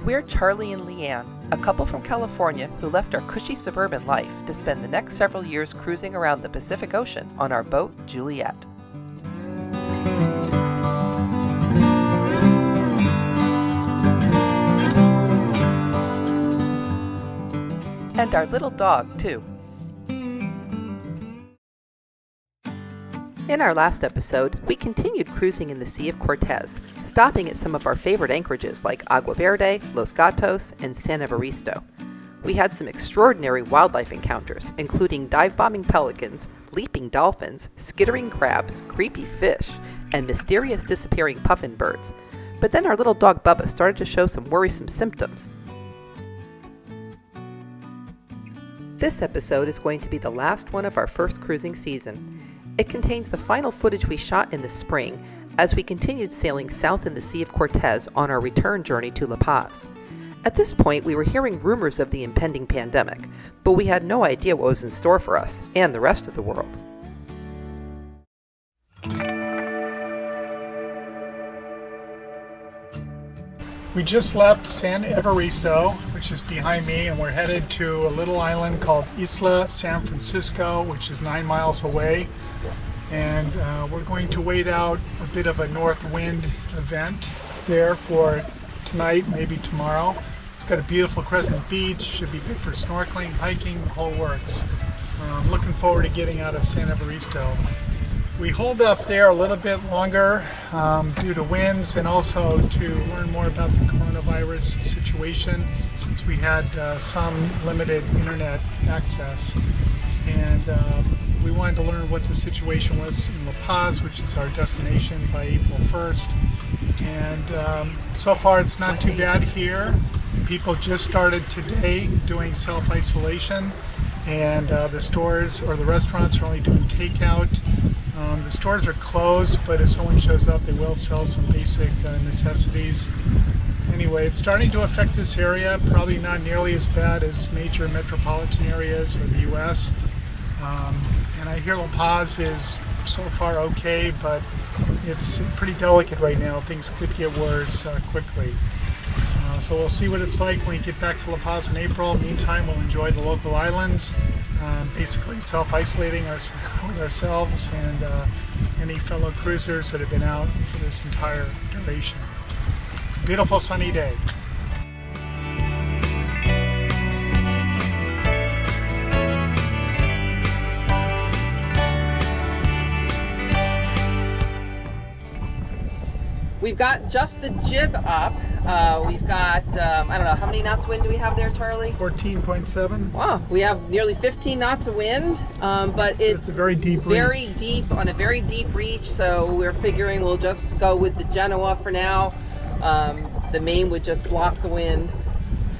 We're Charlie and Leanne, a couple from California who left our cushy suburban life to spend the next several years cruising around the Pacific Ocean on our boat, Juliet. And our little dog, too. In our last episode, we continued cruising in the Sea of Cortez, stopping at some of our favorite anchorages like Agua Verde, Los Gatos, and San Evaristo. We had some extraordinary wildlife encounters, including dive-bombing pelicans, leaping dolphins, skittering crabs, creepy fish, and mysterious disappearing puffin birds. But then our little dog Bubba started to show some worrisome symptoms. This episode is going to be the last one of our first cruising season. It contains the final footage we shot in the spring as we continued sailing south in the Sea of Cortez on our return journey to La Paz. At this point, we were hearing rumors of the impending pandemic, but we had no idea what was in store for us and the rest of the world. We just left San Evaristo, which is behind me, and we're headed to a little island called Isla San Francisco, which is 9 miles away. And we're going to wait out a bit of a north wind event there for tonight, maybe tomorrow. It's got a beautiful crescent beach, should be good for snorkeling, hiking, the whole works. I'm looking forward to getting out of San Evaristo. We holed up there a little bit longer due to winds and also to learn more about the coronavirus situation, since we had some limited internet access. And we wanted to learn what the situation was in La Paz, which is our destination, by April 1st. And so far it's not too bad here. People just started today doing self-isolation, and the stores or the restaurants are only doing takeout. The stores are closed, but if someone shows up, they will sell some basic necessities. Anyway, it's starting to affect this area, probably not nearly as bad as major metropolitan areas or the US. And I hear La Paz is so far okay, but it's pretty delicate right now. Things could get worse quickly. So we'll see what it's like when we get back to La Paz in April. Meantime, we'll enjoy the local islands, basically self-isolating with ourselves and any fellow cruisers that have been out for this entire duration. It's a beautiful sunny day. We've got just the jib up. We've got, I don't know, how many knots of wind do we have there, Charlie? 14.7. Wow, we have nearly 15 knots of wind, but it's a very deep reach. On a very deep reach, so we're figuring we'll just go with the Genoa for now. The main would just block the wind.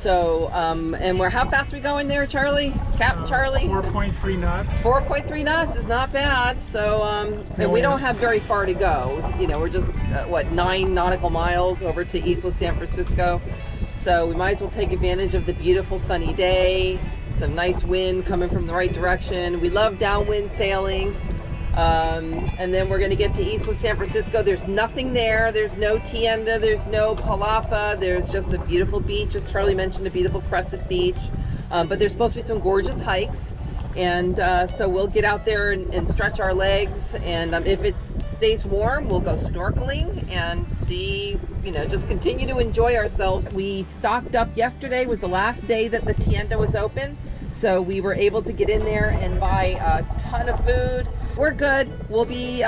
So, and how fast are we going there, Charlie? Charlie? 4.3 knots. 4.3 knots is not bad. So, and we don't have very far to go. You know, we're just, what, 9 nautical miles over to Isla San Francisco. So we might as well take advantage of the beautiful sunny day, some nice wind coming from the right direction. We love downwind sailing. And then we're going to get to Isla San Francisco. There's nothing there. There's no tienda. There's no palapa. There's just a beautiful beach. As Charlie mentioned, a beautiful crescent beach. But there's supposed to be some gorgeous hikes. And so we'll get out there and stretch our legs. And if it stays warm, we'll go snorkeling and see, you know, just continue to enjoy ourselves. We stocked up yesterday, was the last day that the tienda was open. So we were able to get in there and buy a ton of food. We're good. We'll be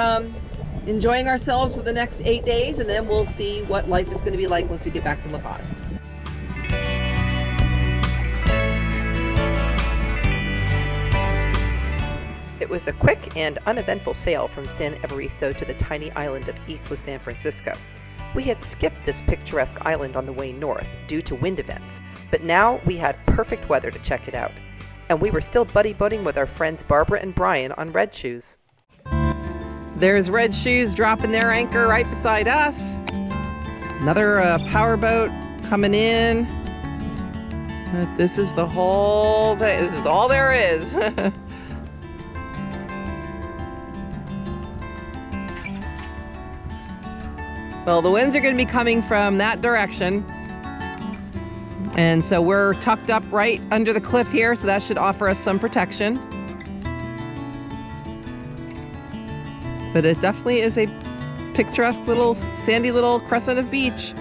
enjoying ourselves for the next 8 days, and then we'll see what life is going to be like once we get back to La Paz. It was a quick and uneventful sail from San Evaristo to the tiny island of Isla San Francisco. We had skipped this picturesque island on the way north due to wind events, but now we had perfect weather to check it out. And we were still buddy-boating with our friends Barbara and Brian on Red Shoes. There's Red Shoes dropping their anchor right beside us. Another powerboat coming in. This is the whole thing. This is all there is. Well, the winds are going to be coming from that direction. And so we're tucked up right under the cliff here, so that should offer us some protection. But it definitely is a picturesque little sandy little crescent of beach.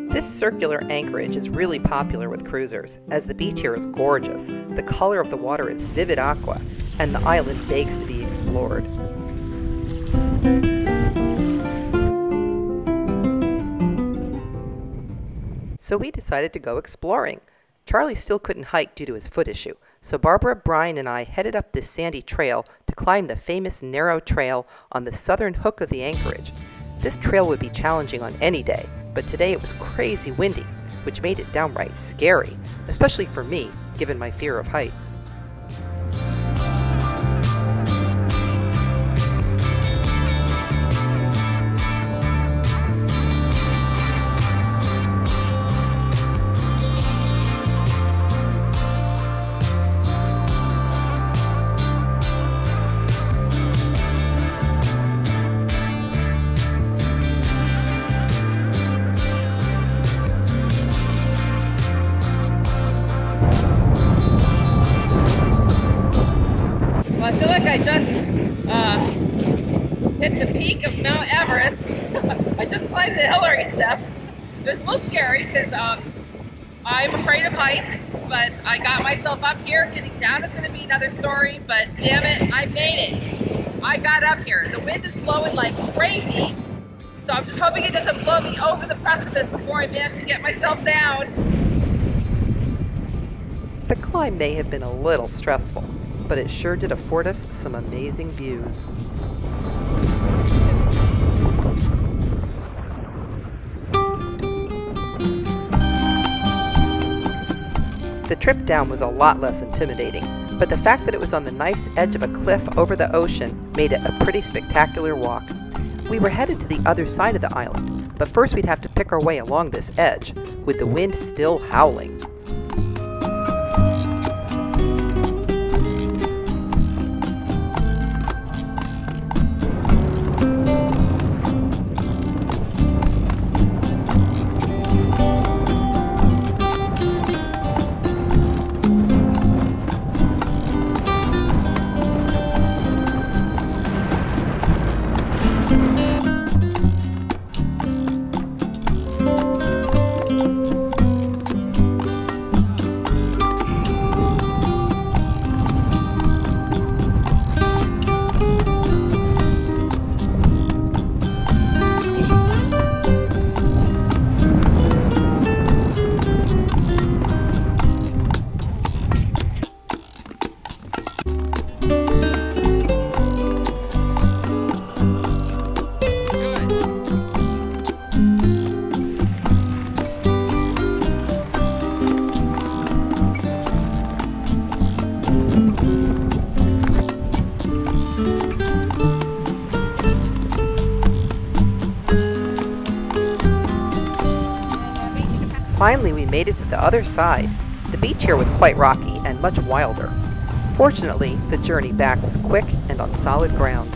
This circular anchorage is really popular with cruisers, as the beach here is gorgeous, the color of the water is vivid aqua, and the island begs to be explored. So we decided to go exploring. Charlie still couldn't hike due to his foot issue, so Barbara, Brian, and I headed up this sandy trail to climb the famous narrow trail on the southern hook of the anchorage. This trail would be challenging on any day, but today it was crazy windy, which made it downright scary, especially for me, given my fear of heights. I feel like I just hit the peak of Mount Everest. I just climbed the Hillary step. It was a little scary because I'm afraid of heights, but I got myself up here. Getting down is going to be another story, but damn it, I made it. I got up here. The wind is blowing like crazy, so I'm just hoping it doesn't blow me over the precipice before I manage to get myself down. The climb may have been a little stressful, but it sure did afford us some amazing views. The trip down was a lot less intimidating, but the fact that it was on the nice edge of a cliff over the ocean made it a pretty spectacular walk. We were headed to the other side of the island, but first we'd have to pick our way along this edge, with the wind still howling. Finally, we made it to the other side. The beach here was quite rocky and much wilder. Fortunately, the journey back was quick and on solid ground.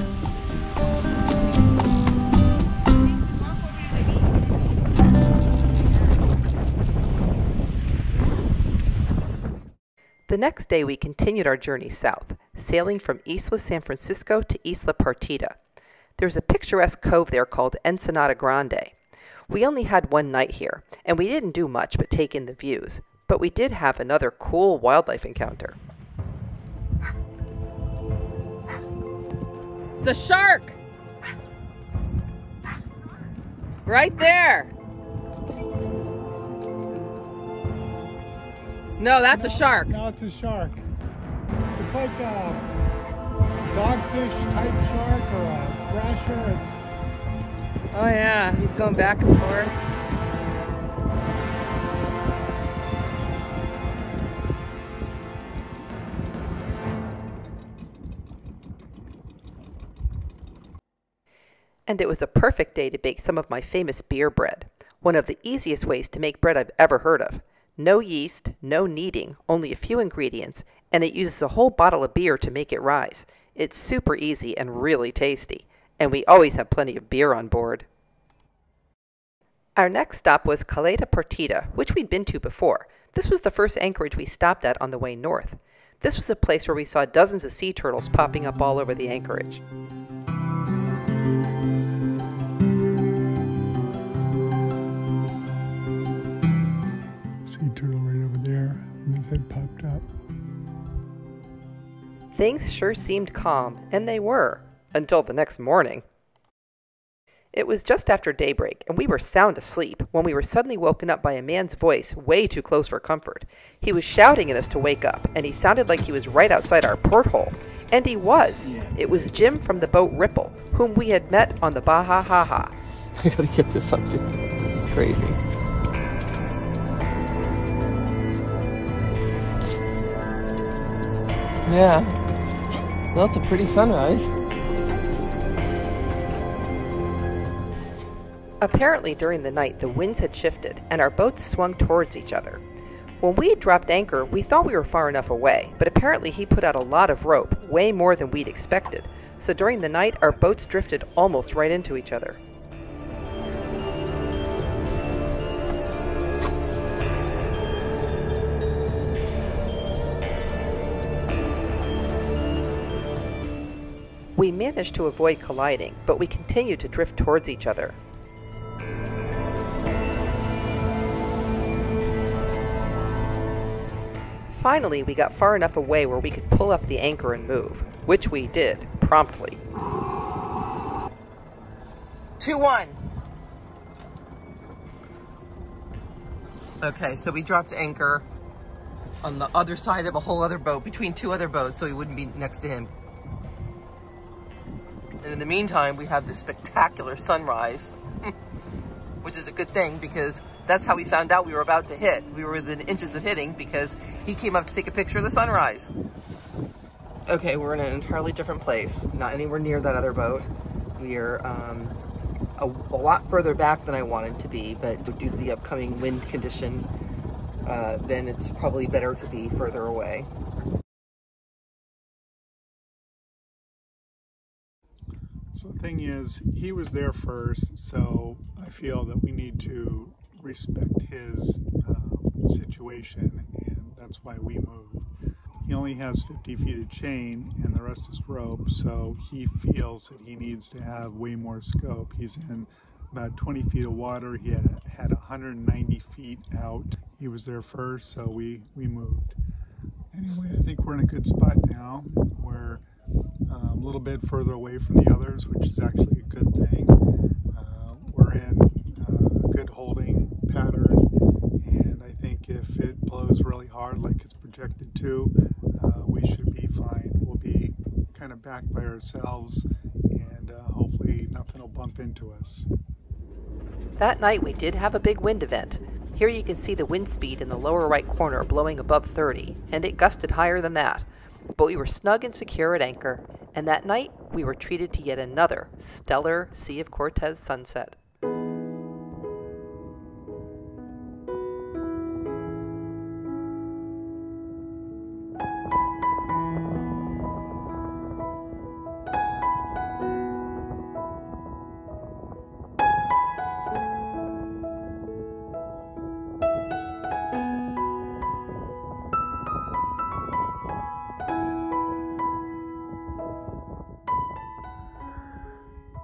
The next day, we continued our journey south, sailing from Isla San Francisco to Isla Partida. There's a picturesque cove there called Ensenada Grande. We only had one night here, and we didn't do much but take in the views, but we did have another cool wildlife encounter. It's a shark! Right there! No, that's a shark. No, it's a shark. It's like dogfish type shark or a thrasher. It's Oh yeah, he's going back and forth. And it was a perfect day to bake some of my famous beer bread. One of the easiest ways to make bread I've ever heard of. No yeast, no kneading, only a few ingredients, and it uses a whole bottle of beer to make it rise. It's super easy and really tasty, and we always have plenty of beer on board. Our next stop was Caleta Partida, which we'd been to before. This was the first anchorage we stopped at on the way north. This was a place where we saw dozens of sea turtles popping up all over the anchorage. sea turtle right over there, and his head popped up. Things sure seemed calm, and they were, until the next morning. It was just after daybreak, and we were sound asleep when we were suddenly woken up by a man's voice way too close for comfort. He was shouting at us to wake up, and he sounded like he was right outside our porthole. And he was. It was Jim from the boat Ripple, whom we had met on the Baja Haha. I gotta get this up, dude. This is crazy. Yeah. Well, it's a pretty sunrise. Apparently during the night the winds had shifted and our boats swung towards each other. When we had dropped anchor, we thought we were far enough away, but apparently he put out a lot of rope, way more than we'd expected. So during the night our boats drifted almost right into each other. We managed to avoid colliding, but we continued to drift towards each other. Finally, we got far enough away where we could pull up the anchor and move, which we did, promptly. 2-1. Okay, so we dropped anchor on the other side of a whole other boat, between two other boats, so we wouldn't be next to him. And in the meantime, we have this spectacular sunrise, which is a good thing because that's how we found out we were about to hit. We were within inches of hitting because he came up to take a picture of the sunrise. Okay, we're in an entirely different place, not anywhere near that other boat. We are a lot further back than I wanted to be, but due to the upcoming wind condition, then it's probably better to be further away. So the thing is, he was there first, so I feel that we need to respect his situation, and that's why we moved. He only has 50 feet of chain and the rest is rope, so he feels that he needs to have way more scope. He's in about 20 feet of water. He had 190 feet out. He was there first, so we moved. Anyway, I think we're in a good spot now. We're a little bit further away from the others, which is actually a good thing. We're in a good holding pattern, and I think if it blows really hard like it's projected to, we should be fine. We'll be kind of back by ourselves, and hopefully nothing will bump into us. That night we did have a big wind event. Here you can see the wind speed in the lower right corner blowing above 30, and it gusted higher than that. But we were snug and secure at anchor, and that night we were treated to yet another stellar Sea of Cortez sunset.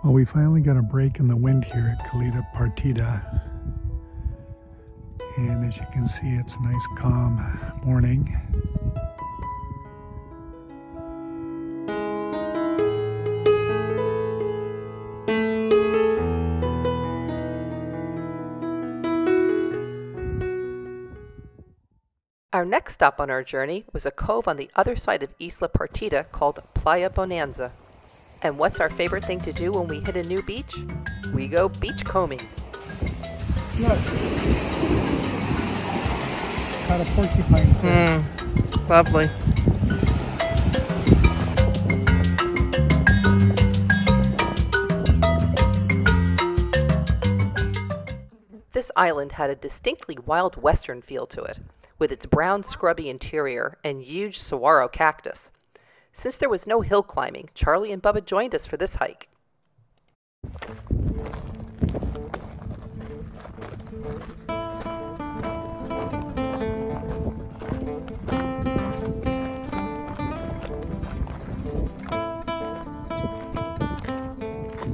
Well, we finally got a break in the wind here at Caleta Partida. And as you can see, it's a nice calm morning. Our next stop on our journey was a cove on the other side of Isla Partida called Playa Bonanza. And what's our favorite thing to do when we hit a new beach? We go beach combing. Look. Got a porcupine fish. Lovely. This island had a distinctly Wild Western feel to it, with its brown scrubby interior and huge saguaro cactus. Since there was no hill climbing, Charlie and Bubba joined us for this hike.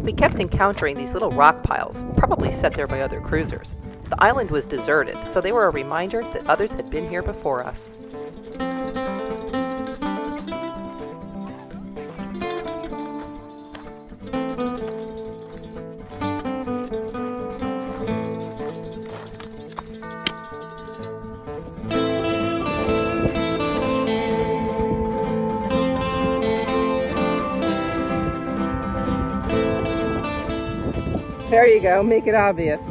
We kept encountering these little rock piles, probably set there by other cruisers. The island was deserted, so they were a reminder that others had been here before us. There you go, make it obvious.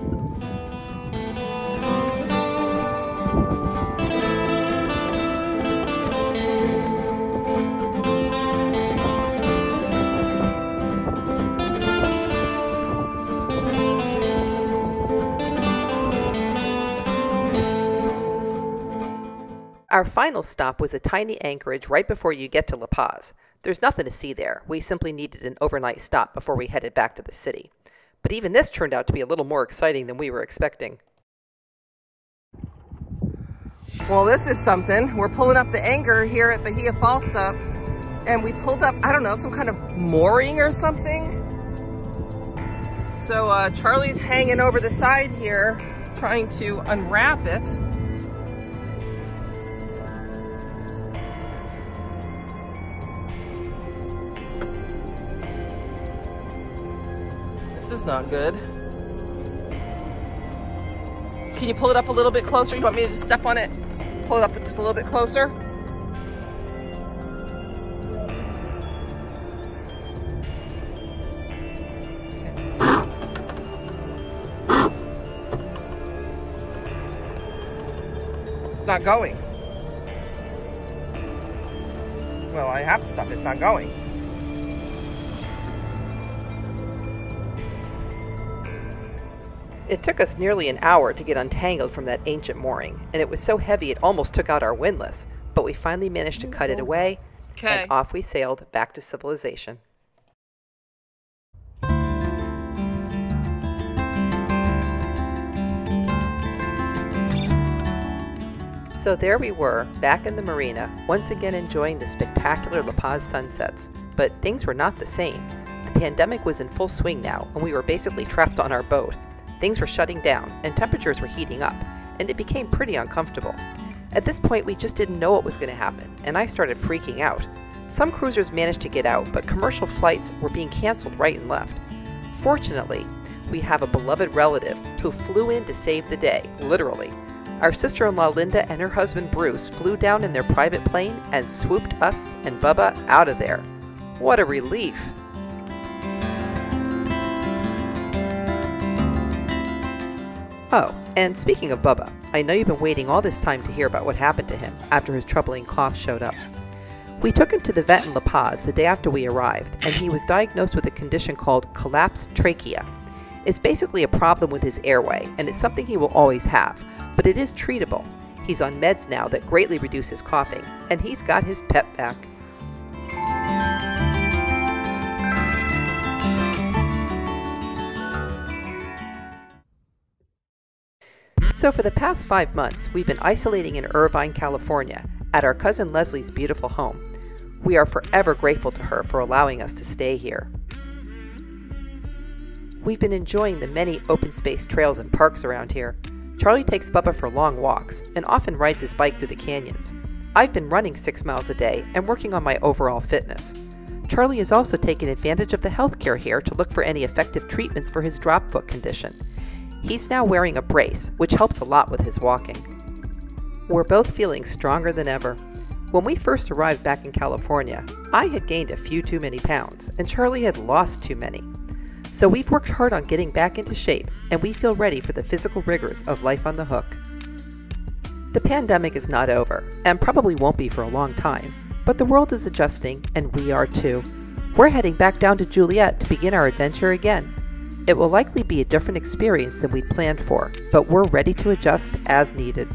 Our final stop was a tiny anchorage right before you get to La Paz. There's nothing to see there. We simply needed an overnight stop before we headed back to the city. But even this turned out to be a little more exciting than we were expecting. Well, this is something. We're pulling up the anchor here at Bahia Falsa, and we pulled up, I don't know, some kind of mooring or something. So Charlie's hanging over the side here, trying to unwrap it. This is not good. Can you pull it up a little bit closer? You want me to just step on it? Pull it up just a little bit closer? It's not going. Well, I have to stop. It's not going. It took us nearly an hour to get untangled from that ancient mooring, and it was so heavy it almost took out our windlass, but we finally managed to cut it away, and off we sailed back to civilization. So there we were, back in the marina, once again enjoying the spectacular La Paz sunsets, but things were not the same. The pandemic was in full swing now, and we were basically trapped on our boat. Things were shutting down, and temperatures were heating up, and it became pretty uncomfortable. At this point, we just didn't know what was going to happen, and I started freaking out. Some cruisers managed to get out, but commercial flights were being canceled right and left. Fortunately, we have a beloved relative who flew in to save the day, literally. Our sister-in-law Linda and her husband Bruce flew down in their private plane and swooped us and Bubba out of there. What a relief! Oh, and speaking of Bubba, I know you've been waiting all this time to hear about what happened to him after his troubling cough showed up. We took him to the vet in La Paz the day after we arrived, and he was diagnosed with a condition called collapsed trachea. It's basically a problem with his airway, and it's something he will always have, but it is treatable. He's on meds now that greatly reduce his coughing, and he's got his pep back. So for the past 5 months, we've been isolating in Irvine, California, at our cousin Leslie's beautiful home. We are forever grateful to her for allowing us to stay here. We've been enjoying the many open space trails and parks around here. Charlie takes Bubba for long walks and often rides his bike through the canyons. I've been running 6 miles a day and working on my overall fitness. Charlie has also taken advantage of the healthcare here to look for any effective treatments for his drop foot condition. He's now wearing a brace, which helps a lot with his walking. We're both feeling stronger than ever. When we first arrived back in California, I had gained a few too many pounds, and Charlie had lost too many. So we've worked hard on getting back into shape, and we feel ready for the physical rigors of life on the hook. The pandemic is not over, and probably won't be for a long time, but the world is adjusting, and we are too. We're heading back down to Juliet to begin our adventure again. It will likely be a different experience than we'd planned for, but we're ready to adjust as needed.